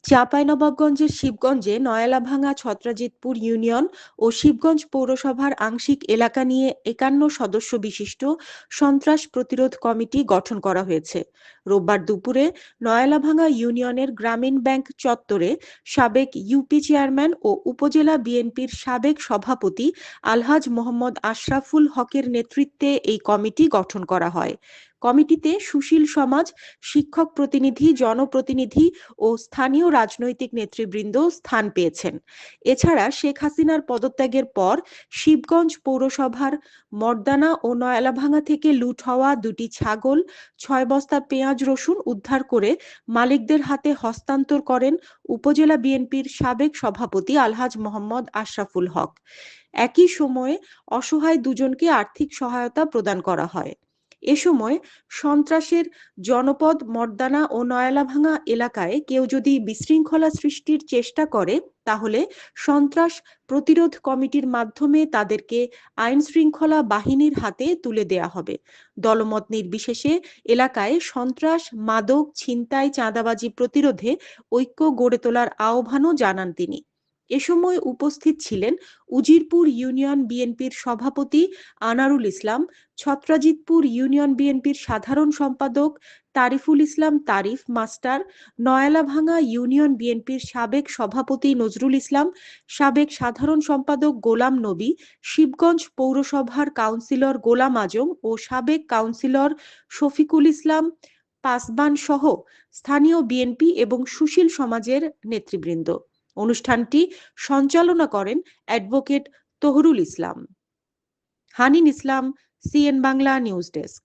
চাঁপাইনবাবগঞ্জের শিবগঞ্জে নয়ালাভাঙ্গা ছত্রাজিতপুর ইউনিয়ন ও শিবগঞ্জ পৌরসভার আংশিক এলাকা নিয়ে ৫১ সদস্য বিশিষ্ট সন্ত্রাস প্রতিরোধ কমিটি গঠন করা হয়েছে। রোববার দুপুরে নয়ালাভাঙ্গা ইউনিয়নের গ্রামীণ ব্যাংক চত্বরে সাবেক ইউপি চেয়ারম্যান ও উপজেলা বিএনপির সাবেক সভাপতি আলহাজ মোহাম্মদ আশরাফুল হকের নেতৃত্বে এই কমিটি গঠন করা হয়। কমিটিতে সুশীল সমাজ, শিক্ষক প্রতিনিধি, জনপ্রতিনিধি ও স্থানীয় রাজনৈতিক নেতৃবৃন্দ স্থান পেয়েছেন। এছাড়া শেখ হাসিনার পদত্যাগের পর শিবগঞ্জ পৌরসভার মর্দানা ও নয়ালাভাঙ্গা থেকে লুট হওয়া ২টি ছাগল, ৬ বস্তা পেঁয়াজ রসুন উদ্ধার করে মালিকদের হাতে হস্তান্তর করেন উপজেলা বিএনপির সাবেক সভাপতি আলহাজ মোহাম্মদ আশরাফুল হক। একই সময়ে অসহায় দুজনকে আর্থিক সহায়তা প্রদান করা হয়। এ সময় সন্ত্রাসের জনপদ মর্দানা ও নয়ালাভাঙ্গা এলাকায় কেউ যদি বিশৃঙ্খলা সৃষ্টির চেষ্টা করে তাহলে সন্ত্রাস প্রতিরোধ কমিটির মাধ্যমে তাদেরকে আইন শৃঙ্খলা বাহিনীর হাতে তুলে দেয়া হবে। দলমত নির্বিশেষে এলাকায় সন্ত্রাস, মাদক, ছিনতাই, চাঁদাবাজি প্রতিরোধে ঐক্য গড়ে তোলার আহ্বানও জানান তিনি। এ সময় উপস্থিত ছিলেন উজিরপুর ইউনিয়ন বিএনপির সভাপতি আনারুল ইসলাম, ছত্রাজিতপুর ইউনিয়ন বিএনপির সাধারণ সম্পাদক তারিফুল ইসলাম তারিফ মাস্টার, নয়ালাভাঙ্গা ইউনিয়ন বিএনপির সাবেক সভাপতি নজরুল ইসলাম, সাবেক সাধারণ সম্পাদক গোলাম নবী, শিবগঞ্জ পৌরসভার কাউন্সিলর গোলাম আজম ও সাবেক কাউন্সিলর শফিকুল ইসলাম পাসবান সহ স্থানীয় বিএনপি এবং সুশীল সমাজের নেতৃবৃন্দ। অনুষ্ঠানটি সঞ্চালনা করেন অ্যাডভোকেট তহরুল ইসলাম। হানিন ইসলাম, সিএন বাংলা নিউজ ডেস্ক।